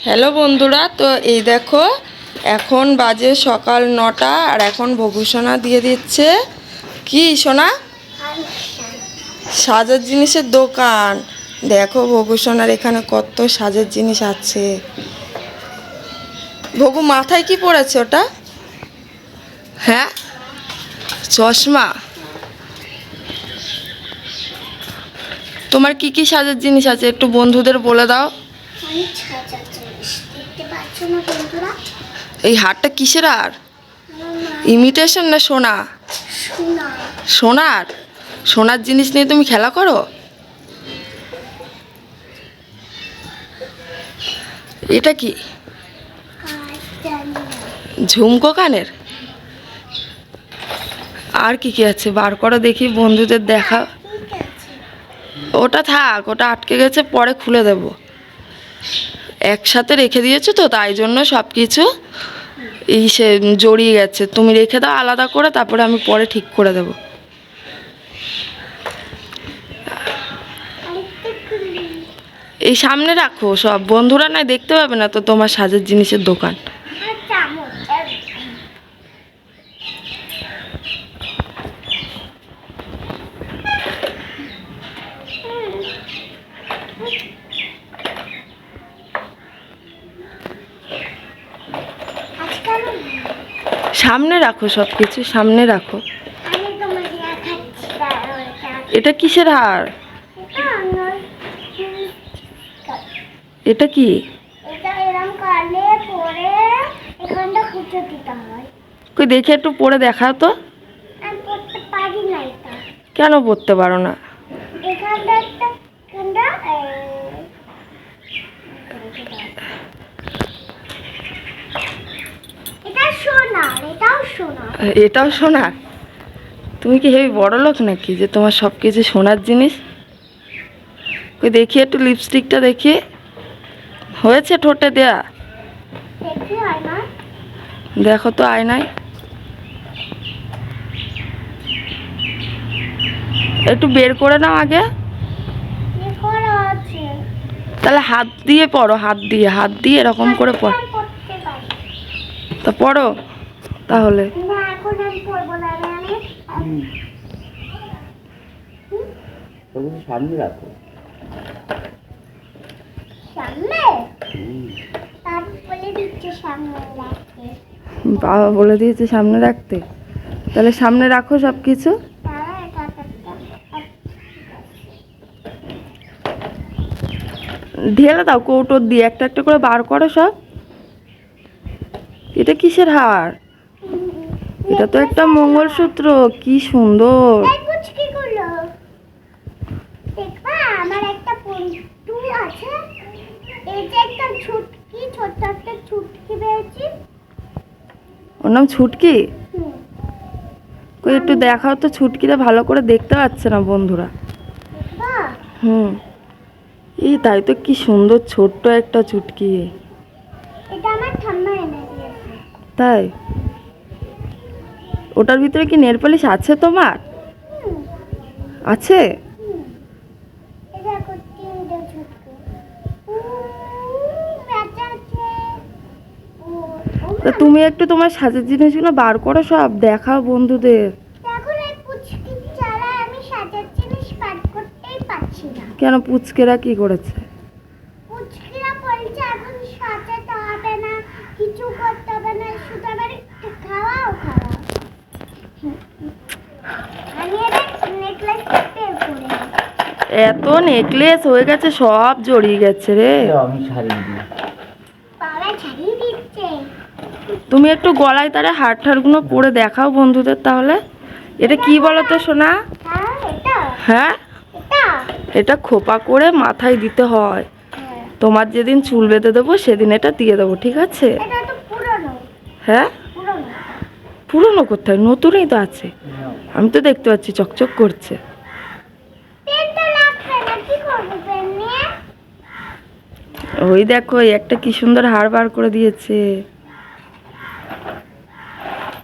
Hello বন্ধুরা, তো এই দেখো এখন বাজে সকাল 9টা আর এখন ভবুসোনা দিয়ে দিচ্ছে কি সোনা সাজার জিনিসের দোকান। দেখো ভবুসোনার এখানে কত সাজার জিনিস আছে। ভবু মাথায় কি পড়েছে ওটা? হ্যাঁ, চশমা। তোমার কি কি সাজার জিনিস আছে একটু বন্ধুদের বলে দাও। এই হারটা কিসের হার? ইমিটেশন না সোনা? সোনার। সোনার জিনিস নিয়ে তুমি খেলা করো? এটা কি ঝুমকো কানের? আর কি কি আছে বার করো দেখি, বন্ধুদের দেখা। ওটা থাক, ওটা আটকে গেছে, পরে খুলে দেব। একসাথে রেখে দিয়েছো তো তাই জন্য সব কিছু এই সে জড়িয়ে গেছে। তুমি রেখে দাও আলাদা করে, তারপরে আমি পরে ঠিক করে দেব। এই সামনে রাখো, সব বন্ধুরা নয় দেখতে পাবে না তো তোমার সাজের জিনিসের দোকান। সামনে রাখো, সব কিছু সামনে রাখো। এটা কিসের হার? এটা কি? কই দেখে একটু পরে দেখাও তো। কেন পড়তে পারো না? এটাও সোনার? তুমি কি হেবি বড় লোক নাকি যে তোমার সব কিছু সোনার জিনিস? ওই দেখি একটু লিপস্টিকটা দেখি, হয়েছে ঠোঁটে দেয়া? দেখো তো আয়নায়, একটু বের করে নাও আগে। তাহলে হাত দিয়ে পড়ো, হাত দিয়ে এরকম করে পড়ো। তা পড়ো তাহলে। সামনে রাখো। বাবা বলে দিয়েছে সামনে রাখতে, তাহলে সামনে রাখো সব কিছু। ঢেলে দাও কৌটোর দিয়ে, একটা একটা করে বার করো সব। এটা কিসের হার? এটা তো একটা মঙ্গলসূত্র, কি সুন্দর। ওর নাম ছুটকি? কই একটু দেখাও তো, ছুটকিটা ভালো করে দেখতে পাচ্ছে না বন্ধুরা। এই তাই তো, কি সুন্দর ছোট্ট একটা চুটকি। তাই? ওটার ভিতরে কি নেল পালিশ আছে তোমার? আছে? তা তুমি একটু তোমার সাজের জিনিসগুলো বার করো, সব দেখাও বন্ধুদের। কেন, পুচকেরা কি করেছে? এত নেকলেস হয়ে গেছে, সব জড়িয়ে গেছে রে। তুমি একটু গলায় তারে হার ঠারগুলো পরে দেখাও বন্ধুদের তাহলে। এটা কি বলো তো সোনা? হ্যাঁ, এটা খোপা করে মাথায় দিতে হয়। তোমার যেদিন চুল বেঁধে দেবো সেদিন এটা দিয়ে দেবো, ঠিক আছে? হ্যাঁ, পুরনো কোথায়, নতুনই তো আছে। আমি তো দেখতে পাচ্ছি চকচক করছে। ওই দেখো একটা কি সুন্দর হার বার করে দিয়েছে।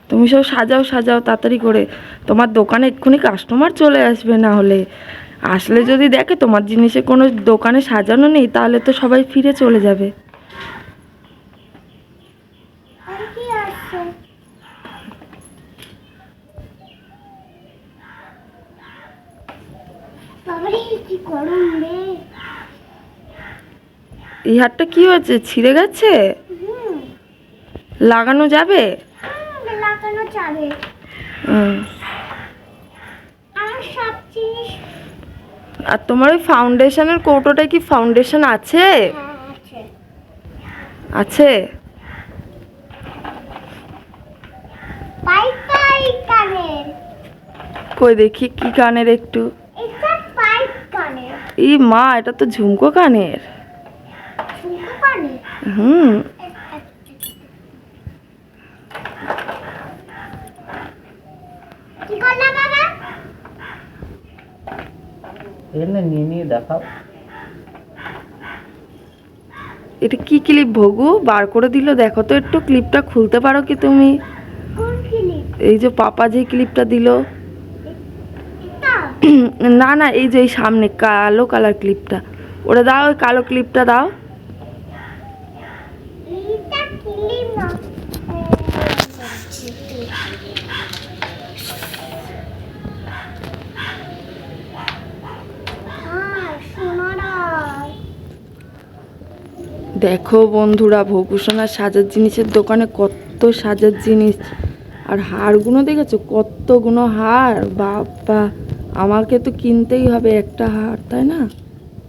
তুমি সব সাজাও সাজাও তাড়াতাড়ি করে, তোমার দোকানে এক্ষুনি কাস্টমার চলে আসবে। না হলে আসলে যদি দেখে তোমার জিনিসে কোনো দোকানে সাজানো নেই, তাহলে তো সবাই ফিরে চলে যাবে। কি গরম রে। এই হারটা কি হয়েছে, ছিঁড়ে গেছে? লাগানো যাবে? লাগানো যাবে। আর সব জিনিস। আর তোমার ওই ফাউন্ডেশনের কৌটোটায় কি ফাউন্ডেশন আছে? আছে। আছে? পাই কানের। কই দেখি কি কানের একটু। এটা পাই কানের। এই মা, এটা তো ঝুমকো কানের। ঝুমকো কানের। হুম। কি করলা বাবা? এনে নিয়ে দেখাও। এটা কি ক্লিপ ভগু, বার করে দিল? দেখো তো একটু, ক্লিপটা খুলতে পারো কি তুমি? কোন ক্লিপ? এই যে পাপা যে ক্লিপটা দিল। এটা? না না, এই যে এই সামনে কালো কালার ক্লিপটা, ওটা দাও, ওই কালো ক্লিপটা দাও। এটা ক্লিপ না। দেখো বন্ধুরা, ভকুসোনার সাজার জিনিসের দোকানে কত সাজার জিনিস, আর হারগুলো দেখেছো, কতগুলো হার, বাবা! আমাকে তো কিনতেই হবে একটা হার, তাই না?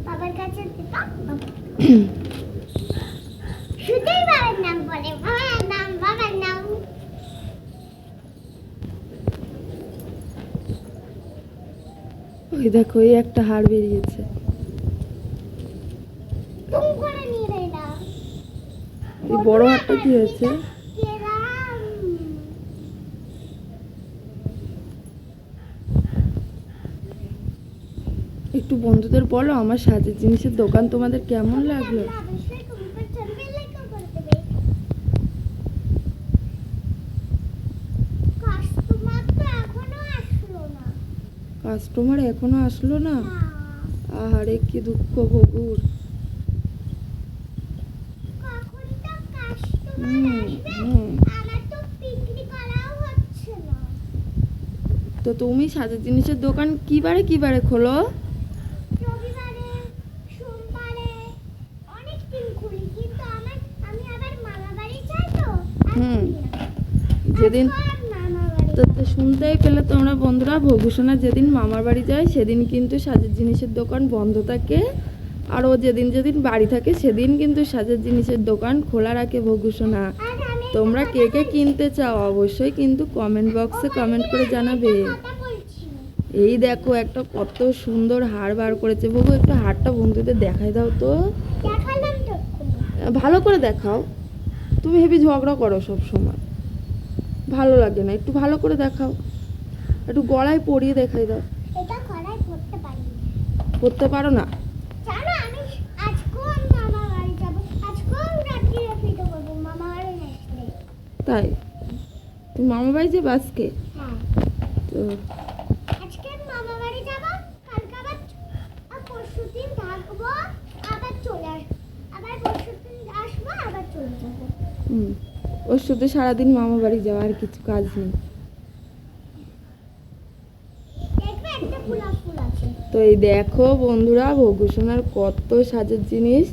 বাবার কাছে দিবা? শুধুই বাবার নাম বলে, বাবার নাম, বাবার নাম। ওই দেখো, এই একটা হার বেরিয়েছে। তুম করে নিয়ে রে না। এই বড় হারটা কি হয়েছে? কেরাম। একটু বন্ধুদের বলো আমার সাজের জিনিসের দোকান তোমাদের কেমন লাগলো। অবশ্যই কমেন্ট করবে, লাইক করে দেবে। কাস্টমার তো এখনো আসলো না। কাস্টমার এখনো আসলো না? না। আরে কি দুঃখ ভগুর। কখন তো কাস্টমার হুম, আসবে? হুম। আমার তো বিক্রি করাও হচ্ছে না। তো তুমি সাজের জিনিসের দোকান কি বারে খোলো? রবিবারে, সোমবারে অনেক দিন খুলি, কিন্তু আমি আবার মামা বাড়ি যাই তো আর হুম। খুলি না। যেদিন আজকে আর মামা বাড়ি তো শুনতেই পেলে তোমরা বন্ধুরা, ভকুসোনা যেদিন মামার বাড়ি যায় সেদিন কিন্তু সাজের জিনিসের দোকান বন্ধ থাকে, আর ও যেদিন যেদিন বাড়ি থাকে সেদিন কিন্তু সাজের জিনিসের দোকান খোলা রাখে ভকুসোনা। আর আমি তোমরা কে কে কিনতে চাও অবশ্যই কিন্তু কমেন্ট বক্সে কমেন্ট করে জানাবে। কথা বলছি। এই দেখো, একটা কত সুন্দর হার বার করেছে ভগু, একটু হারটা বন্ধুদের দেখাই দাও তো। দেখালাম তো এক্ষুনি। ভালো করে দেখাও, তুমি হেবি ঝগড়া করো সব সময়, ভালো লাগে না, একটু ভালো করে দেখাও, একটু গলায় পরিয়ে দেখাই দাও। এটা করাই করতে পারি। করতে পারো না? জানো আমি আজকেও মামা বাড়ি যাবো, আজকেও রাত্রিরে ভিডিও করবো মামা বাড়ি আসলে। তাই? তুমি মামা বাড়ি যাবে আজকে? হ্যাঁ, তো আজকে মামা বাড়ি যাবো, কালকে আবার পরশুদিন থাকবো, আবার চলে আসবো, আবার পরশুদিন আসবো, আবার চলে যাবো। ওর শুধু সারাদিন মামা বাড়ি যাওয়া, আর কিছু কাজ নেই। দেখবে একটা গোলাপ ফুল আছে। তো এই দেখো বন্ধুরা, ভকুসোনার কত সাজের জিনিস,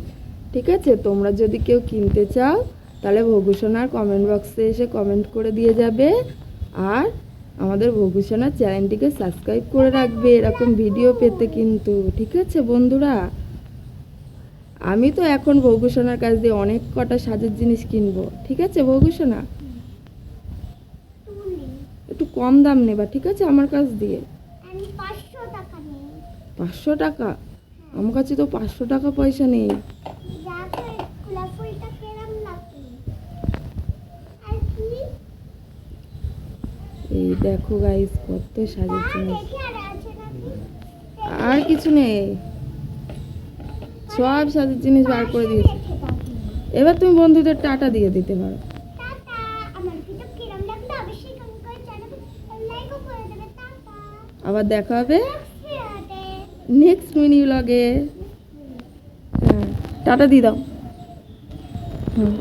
ঠিক আছে? তোমরা যদি কেউ কিনতে চাও তাহলে ভকুসোনার কমেন্ট বক্সে এসে কমেন্ট করে দিয়ে যাবে, আর আমাদের ভকুসোনার চ্যানেলটিকে সাবস্ক্রাইব করে রাখবে এরকম ভিডিও পেতে কিন্তু, ঠিক আছে বন্ধুরা? আমি তো এখন ভকুসোনার কাছ দিয়ে অনেক কটা সাজের জিনিস কিনবো, ঠিক আছে ভকুসোনা? তুলি একটু কম দাম নেবা, ঠিক আছে, আমার কাছ দিয়ে। আমি 500 টাকা নিই। 500 টাকা? আমার কাছে তো 500 টাকা পয়সা নেই। দেখো গোলাপ ফুলটা কেরম লাগে। আর কি? এই দেখো গাইস, কত সাজের জিনিস। দেখি আর আছে নাকি। আর কিছু নেই, সব সাজের জিনিস বার করে দিয়েছি। রেখে দাও তুমি। এবার তুমি বন্ধুদের টাটা দিয়ে দিতে পারো। টাটা। আমার ভিডিও কিরম লাগলো অবশ্যই কমেন্ট করে জানাবে, লাইকও করে দেবে। টাটা। আবার দেখা হবে নেক্সট ভিডিওতে। নেক্সট মিনি ব্লগে। হ্যাঁ, টাটা দিয়ে দাও। হুম।